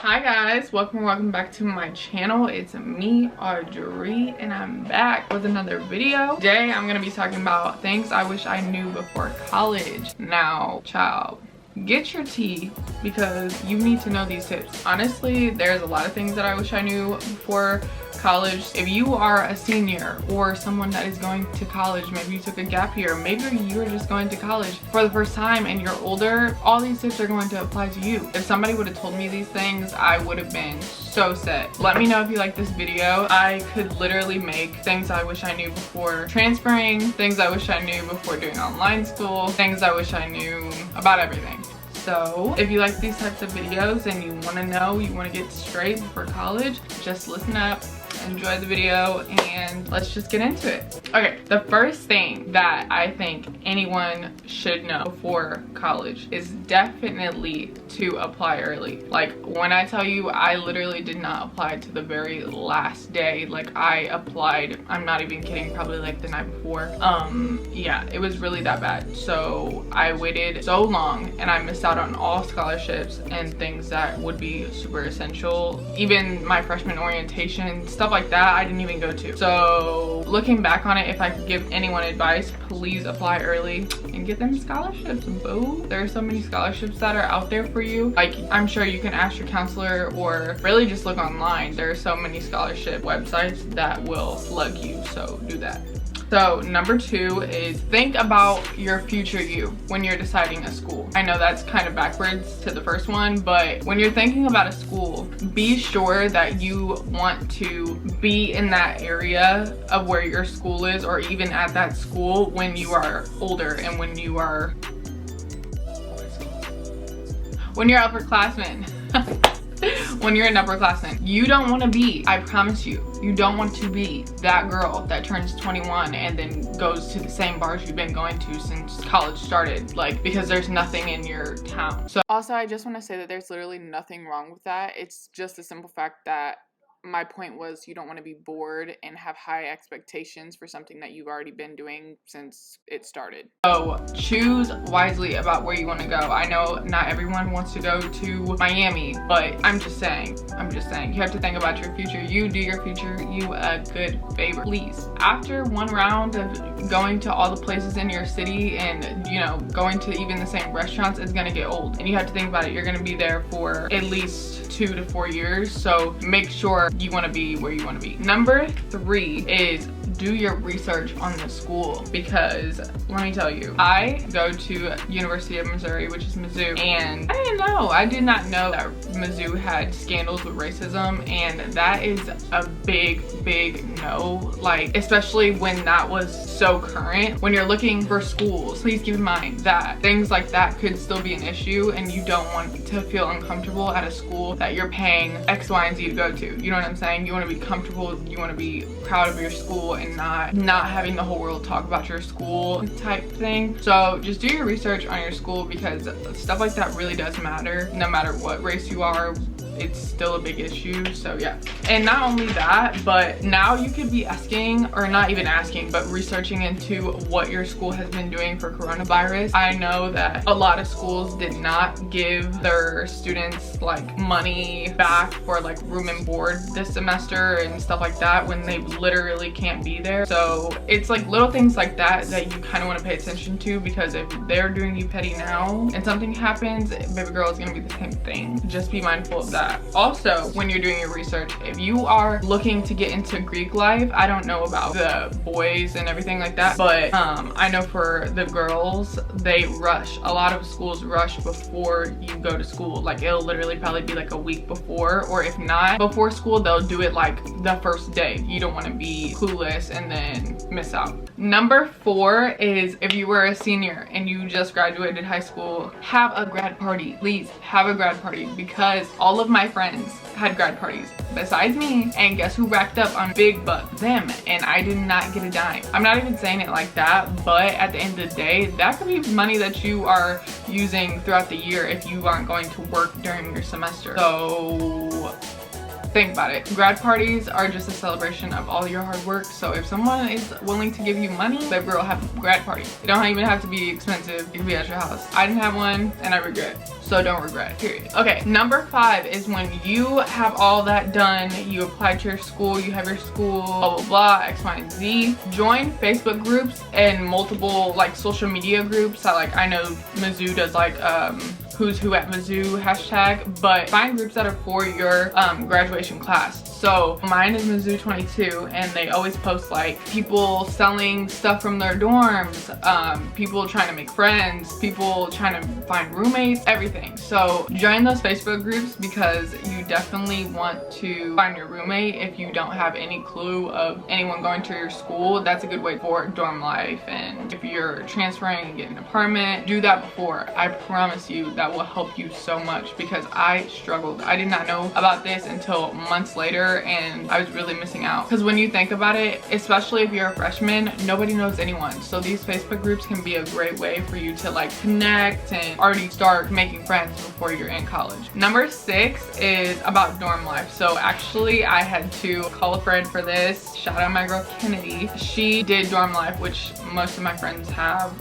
Hi guys, welcome back to my channel. It's me, Audrey, and I'm back with another video. Today I'm gonna be talking about things I wish I knew before college. Now, child, get your tea because you need to know these tips. Honestly, there's a lot of things that I wish I knew before college. If you are a senior or someone that is going to college, maybe you took a gap year, maybe you're just going to college for the first time and you're older, all these tips are going to apply to you. If somebody would have told me these things, I would have been so set. Let me know if you like this video. I could literally make things I wish I knew before transferring, things I wish I knew before doing online school, things I wish I knew about everything. So if you like these types of videos and you want to know, you want to get straight before college, just listen up, enjoy the video, and let's just get into it. Okay, the first thing that I think anyone should know before college is definitely to apply early. Like, when I tell you, I literally did not apply to the very last day. Like, I applied, I'm not even kidding, probably like the night before. Yeah, it was really that bad. So I waited so long and I missed out on all scholarships and things that would be super essential. Even my freshman orientation, stuff like that, I didn't even go to. So looking back on it, if I could give anyone advice, please apply early and get them scholarships, boo. There are so many scholarships that are out there for you. Like, I'm sure you can ask your counselor or really just look online. There are so many scholarship websites that will plug you, so do that. So number 2 is think about your future you when you're deciding a school. I know that's kind of backwards to the first one, but when you're thinking about a school, be sure that you want to be in that area of where your school is, or even at that school when you are older and when you're upperclassmen. When you're an upperclassman, you don't want to be, I promise you, you don't want to be that girl that turns 21 and then goes to the same bars you've been going to since college started, like, because there's nothing in your town. So also, I just want to say that there's literally nothing wrong with that. It's just a simple fact that my point was you don't want to be bored and have high expectations for something that you've already been doing since it started. So choose wisely about where you want to go. I know not everyone wants to go to Miami, but I'm just saying, you have to think about your future. You do your future you a good favor, please. After one round of going to all the places in your city and, you know, going to even the same restaurants, it's gonna get old. And you have to think about it. You're gonna be there for at least 2 to 4 years. So make sure you want to be where you want to be. Number 3 is do your research on the school, because let me tell you, I go to University of Missouri, which is Mizzou, and I did not know that Mizzou had scandals with racism, and that is a big no. Like, especially when that was so current. When you're looking for schools, please keep in mind that things like that could still be an issue, and you don't want to feel uncomfortable at a school that you're paying X, Y, and Z to go to. You know what I'm saying? You want to be comfortable, you want to be proud of your school, and not having the whole world talk about your school type thing. So just do your research on your school, because stuff like that really does matter. No matter what race you are, it's still a big issue. So yeah. And not only that, but now you could be asking, or not even asking, but researching into what your school has been doing for coronavirus. I know that a lot of schools did not give their students like money back for like room and board this semester and stuff like that when they literally can't be there. So it's like little things like that that you kind of want to pay attention to, because if they're doing you petty now and something happens, baby girl, is going to be the same thing. Just be mindful of that. Also, when you're doing your research, if you are looking to get into Greek life, I don't know about the boys and everything like that, but I know for the girls, they rush. A lot of schools rush before you go to school. Like, it'll literally probably be like a week before, or if not before school, they'll do it like the first day. You don't want to be clueless and then miss out. Number 4 is if you were a senior and you just graduated high school, have a grad party. Please have a grad party, because all of my friends had grad parties besides me, and guess who racked up on big bucks? Them. And I did not get a dime. I'm not even saying it like that, but at the end of the day, that could be money that you are using throughout the year if you aren't going to work during your semester. So think about it. Grad parties are just a celebration of all your hard work. So if someone is willing to give you money, that girl have a grad party. It don't even have to be expensive. It can be at your house. I didn't have one and I regret. So don't regret, period. Okay, number 5 is when you have all that done, you apply to your school, you have your school, blah, blah, blah, X, Y, and Z. Join Facebook groups and multiple like social media groups. I know Mizzou does like who's who at Mizzou hashtag, but find groups that are for your graduation class. So mine is Mizzou 22 and they always post like people selling stuff from their dorms, people trying to make friends, people trying to find roommates, everything. So join those Facebook groups because you definitely want to find your roommate if you don't have any clue of anyone going to your school. That's a good way for dorm life. And if you're transferring and getting an apartment, do that before. I promise you that will help you so much because I struggled. I did not know about this until months later and I was really missing out. Because when you think about it, especially if you're a freshman, nobody knows anyone. So these Facebook groups can be a great way for you to like connect and already start making friends before you're in college. Number 6 is about dorm life. So actually I had to call a friend for this. Shout out my girl Kennedy. She did dorm life, which most of my friends have,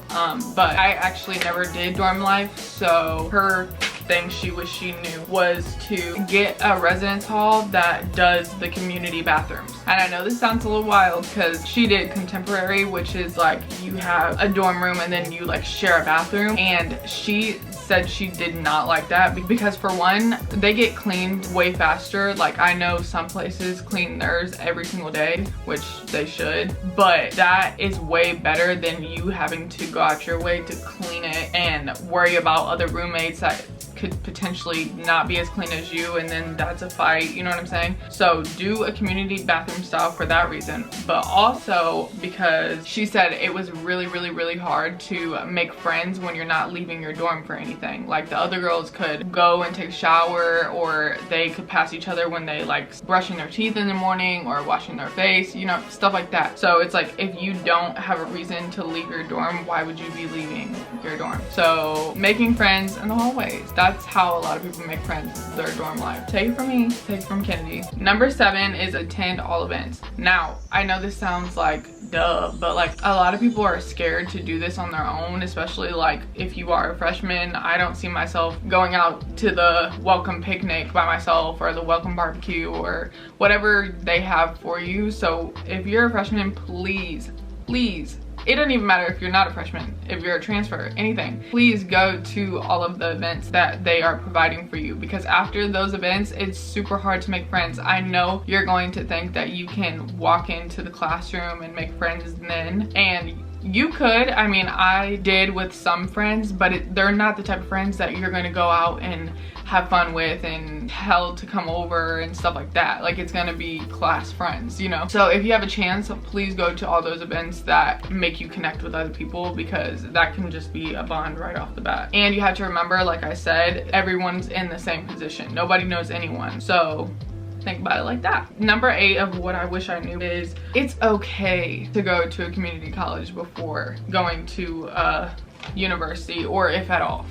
but I actually never did dorm life. So her thing she wished she knew was to get a residence hall that does the community bathrooms. And I know this sounds a little wild because she did contemporary, which is like you have a dorm room and then you like share a bathroom, and she said she did not like that because for one, they get cleaned way faster. Like I know some places clean theirs every single day, which they should, but that is way better than you having to go out your way to clean it and worry about other roommates that could potentially not be as clean as you, and then that's a fight, you know what I'm saying? So do a community bathroom style for that reason, but also because she said it was really hard to make friends when you're not leaving your dorm for anything. Like the other girls could go and take a shower, or they could pass each other when they like brushing their teeth in the morning or washing their face, you know, stuff like that. So it's like if you don't have a reason to leave your dorm, why would you be leaving your dorm? So making friends in the hallways, that's how a lot of people make friends, their dorm life. Take it from me, take it from Kennedy. Number 7 is attend all events. Now, I know this sounds like duh, but like a lot of people are scared to do this on their own, especially like if you are a freshman. I don't see myself going out to the welcome picnic by myself or the welcome barbecue or whatever they have for you. So if you're a freshman, please, it doesn't even matter if you're not a freshman, if you're a transfer, anything, please go to all of the events that they are providing for you, because after those events, it's super hard to make friends. I know you're going to think that you can walk into the classroom and make friends then, and you could. I mean, I did with some friends, but they're not the type of friends that you're going to go out and have fun with and tell to come over and stuff like that. Like it's going to be class friends, you know? So if you have a chance, please go to all those events that make you connect with other people, because that can just be a bond right off the bat. And you have to remember, like I said, everyone's in the same position. Nobody knows anyone. So think about it like that. Number 8 of what I wish I knew is it's okay to go to a community college before going to a university, or if at all.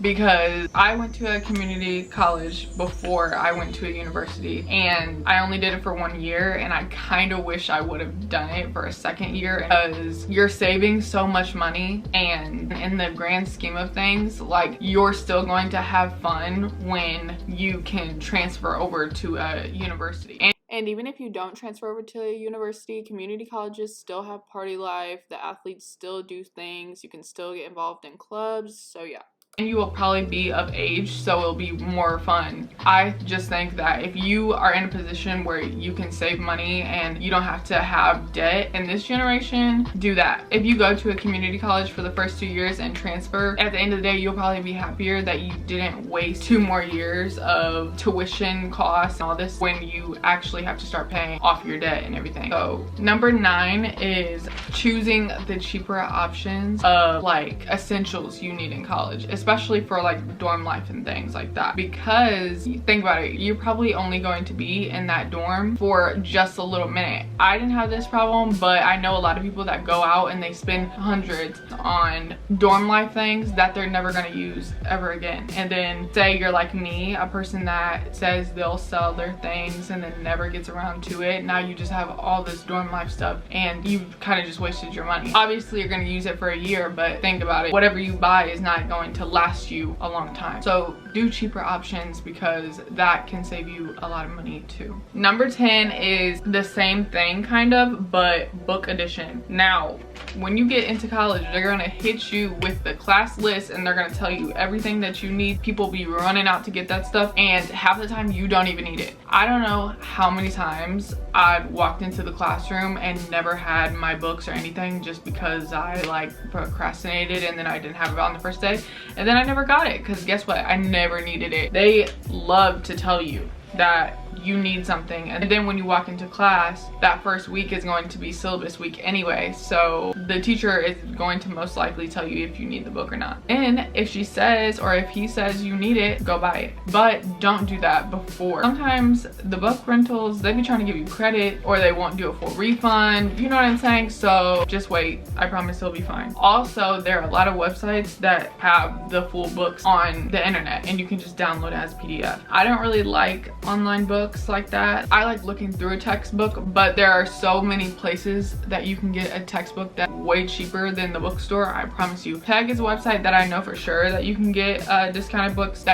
Because I went to a community college before I went to a university, and I only did it for 1 year, and I kind of wish I would have done it for a second year, because you're saving so much money, and in the grand scheme of things, like you're still going to have fun when you can transfer over to a university. And even if you don't transfer over to a university, community colleges still have party life, the athletes still do things, you can still get involved in clubs, so yeah. And you will probably be of age, so it'll be more fun. I just think that if you are in a position where you can save money and you don't have to have debt in this generation, do that. If you go to a community college for the first 2 years and transfer, at the end of the day, you'll probably be happier that you didn't waste 2 more years of tuition costs and all this when you actually have to start paying off your debt and everything. So number 9 is choosing the cheaper options of like essentials you need in college, especially for like dorm life and things like that, because think about it, you're probably only going to be in that dorm for just a little minute. I didn't have this problem, but I know a lot of people that go out and they spend hundreds on dorm life things that they're never going to use ever again. And then say you're like me, a person that says they'll sell their things and then never gets around to it. Now you just have all this dorm life stuff and you've kind of just wasted your money. Obviously you're going to use it for a year, but think about it, whatever you buy is not going to last you a long time. So do cheaper options, because that can save you a lot of money too. Number 10 is the same thing kind of, but book edition. Now when you get into college, they're gonna hit you with the class list and they're gonna tell you everything that you need. People be running out to get that stuff, and half the time you don't even need it. I don't know how many times I've walked into the classroom and never had my books or anything just because I like procrastinated and then I didn't have it on the first day, and then I never got it because guess what, I never needed it. They love to tell you that you need something, and then when you walk into class, that first week is going to be syllabus week anyway, so the teacher is going to most likely tell you if you need the book or not. And if she says, or if he says you need it, go buy it, but don't do that before. Sometimes the book rentals, they be trying to give you credit, or they won't do a full refund, you know what I'm saying? So just wait, I promise it'll be fine. Also, there are a lot of websites that have the full books on the internet and you can just download it as a PDF. I don't really like online books like that. I like looking through a textbook, but there are so many places that you can get a textbook that's way cheaper than the bookstore, I promise you. Tag is a website that I know for sure that you can get discounted books,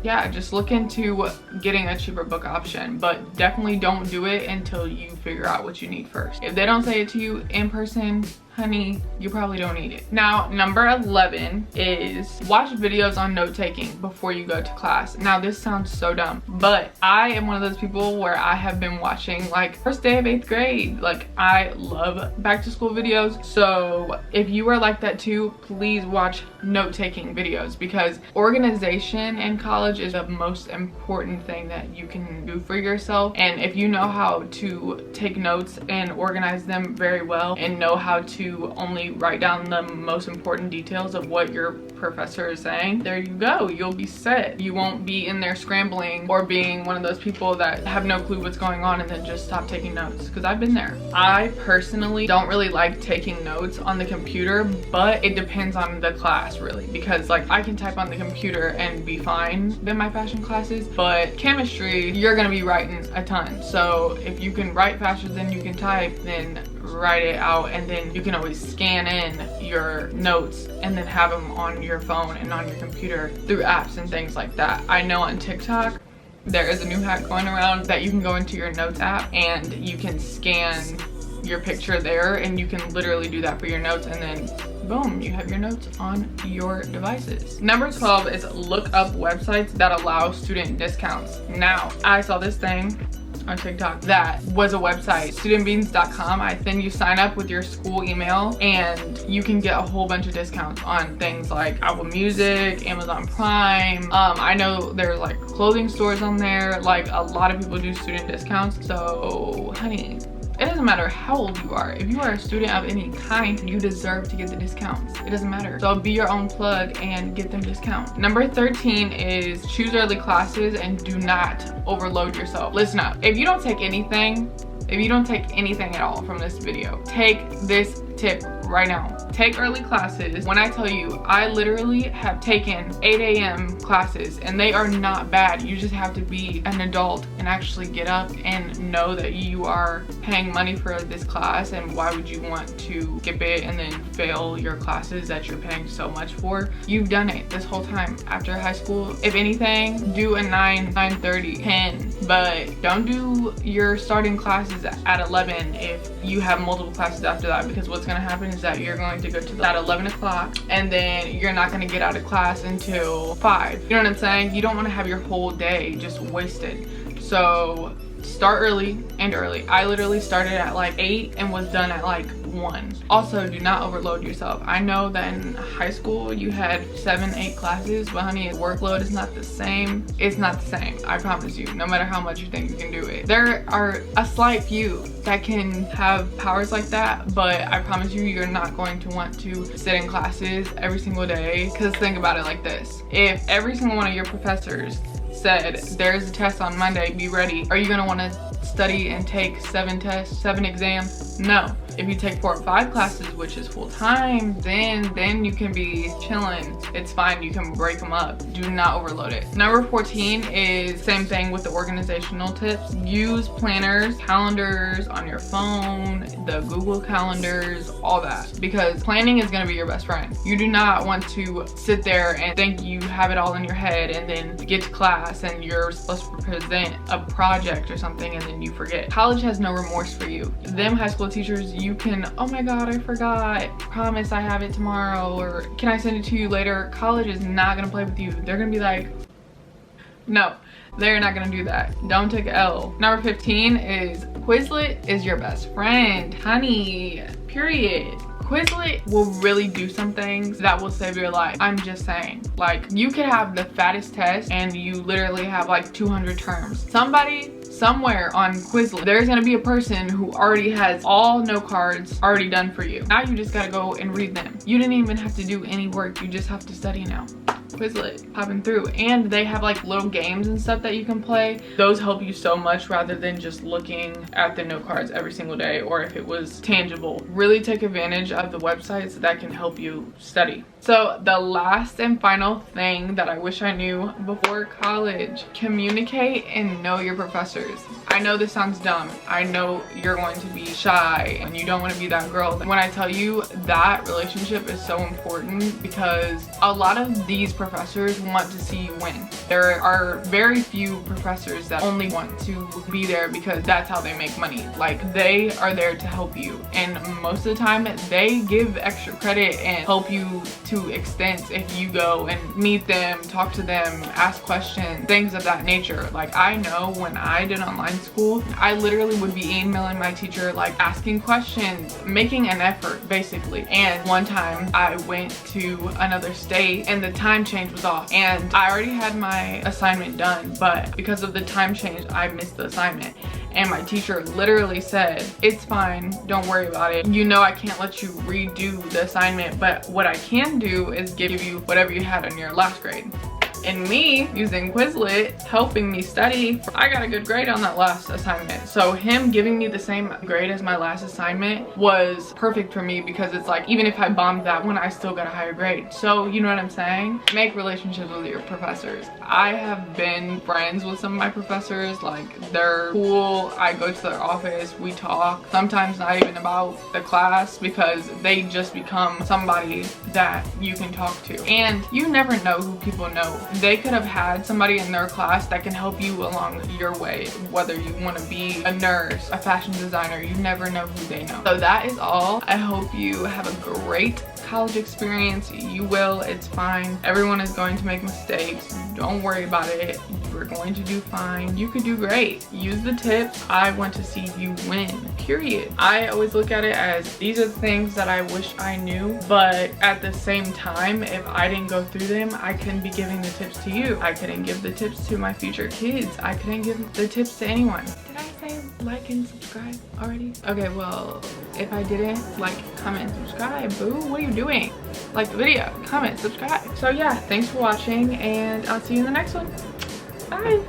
yeah, just look into getting a cheaper book option, but definitely don't do it until you figure out what you need first. If they don't say it to you in person, honey, you probably don't need it. Now, number 11 is watch videos on note-taking before you go to class. Now, this sounds so dumb, but I am one of those people where I have been watching like first day of 8th grade. Like, I love back to school videos. So if you are like that too, please watch note-taking videos, because organization in college is the most important thing that you can do for yourself. And if you know how to take notes and organize them very well and know how to only write down the most important details of what your professor is saying, there you go, you'll be set. You won't be in there scrambling or being one of those people that have no clue what's going on and then just stop taking notes, because I've been there. I personally don't really like taking notes on the computer, but it depends on the class really, because like I can type on the computer and be fine in my fashion classes, but chemistry, you're gonna be writing a ton. So if you can write faster than you can type, then write it out, and then you can always scan in your notes and then have them on your phone and on your computer through apps and things like that. I know on TikTok there is a new hack going around that you can go into your notes app and you can scan your picture there, and you can literally do that for your notes, and then boom, you have your notes on your devices. Number 12 is look up websites that allow student discounts. Now, I saw this thing on TikTok that was a website, studentbeans.com. Then you sign up with your school email and you can get a whole bunch of discounts on things like Apple Music, Amazon Prime. I know there's like clothing stores on there. Like, a lot of people do student discounts. So honey, it doesn't matter how old you are. If you are a student of any kind, you deserve to get the discounts. It doesn't matter. So be your own plug and get them discounts. Number 13 is choose early classes and do not overload yourself. Listen up. If you don't take anything at all from this video, take this tip right now. Take early classes. When I tell you, I literally have taken 8 a.m. classes and they are not bad. You just have to be an adult and actually get up and know that you are paying money for this class, and why would you want to skip it and then fail your classes that you're paying so much for? You've done it this whole time after high school. If anything, do a 9, 9:30, 10, but don't do your starting classes at 11 if you have multiple classes after that, because what's going to happen is that you're going to go to that 11 o'clock and then you're not going to get out of class until 5. You know what I'm saying? You don't want to have your whole day just wasted. So start early and early. I literally started at like 8 and was done at like one. Also, do not overload yourself. I know that in high school you had 7-8 classes, but honey, workload is not the same. It's not the same, I promise you, no matter how much you think you can do it. There are a slight few that can have powers like that, but I promise you, you're not going to want to sit in classes every single day. Because think about it like this: if every single one of your professors said there's a test on Monday, be ready, are you going to want to study and take 7 tests, 7 exams? No. If you take 4 or 5 classes, which is full time, then you can be chilling. It's fine, you can break them up. Do not overload it. Number 14 is same thing with the organizational tips. Use planners, calendars on your phone, the Google calendars, all that, because planning is going to be your best friend. You do not want to sit there and think you have it all in your head and then get to class and you're supposed to present a project or something and then you forget. College has no remorse for you. Them high school teachers, you can, oh my god, I forgot, promise I have it tomorrow, or can I send it to you later? College is not gonna play with you. They're gonna be like, no, they're not gonna do that. Don't take an L. Number 15 is Quizlet is your best friend, honey, period. Quizlet will really do some things that will save your life. I'm just saying. Like, you could have the fattest test and you literally have like 200 terms. Somebody somewhere on Quizlet, there's gonna be a person who already has all note cards already done for you. Now you just gotta go and read them. You didn't even have to do any work. You just have to study now. Quizlet popping through, and they have like little games and stuff that you can play. Those help you so much rather than just looking at the note cards every single day, or if it was tangible. Really take advantage of the websites that can help you study. So the last and final thing that I wish I knew before college: communicate and know your professors. I know this sounds dumb. I know you're going to be shy and you don't want to be that girl. When I tell you that relationship is so important, because a lot of these professors want to see you win. There are very few professors that only want to be there because that's how they make money. Like, they are there to help you, and most of the time they give extra credit and help you to extent if you go and meet them, talk to them, ask questions, things of that nature. Like, I know when I did online school, I literally would be emailing my teacher, like asking questions, making an effort basically. And one time I went to another state and the time change was off, and I already had my assignment done, but because of the time change I missed the assignment. And my teacher literally said, it's fine, don't worry about it. You know I can't let you redo the assignment, but what I can do is give you whatever you had on your last grade. And me using Quizlet, helping me study, I got a good grade on that last assignment. So him giving me the same grade as my last assignment was perfect for me, because it's like, even if I bombed that one, I still got a higher grade. So you know what I'm saying? Make relationships with your professors. I have been friends with some of my professors. Like, they're cool. I go to their office, we talk, sometimes not even about the class, because they just become somebody that you can talk to. And you never know who people know. They could have had somebody in their class that can help you along your way, whether you want to be a nurse, a fashion designer. You never know who they know. So that is all. I hope you have a great college experience. You will. It's fine. Everyone is going to make mistakes. Don't worry about it. You're going to do fine. You could do great. Use the tips. I want to see you win, period. I always look at it as, these are the things that I wish I knew, but at the same time, if I didn't go through them, I couldn't be giving the tips to you. I couldn't give the tips to my future kids. I couldn't give the tips to anyone. Did I say like and subscribe already? Okay, well, if I didn't, like, comment, subscribe, boo. What are you doing? Like the video, comment, subscribe. So yeah, thanks for watching, and I'll see you in the next one. Bye.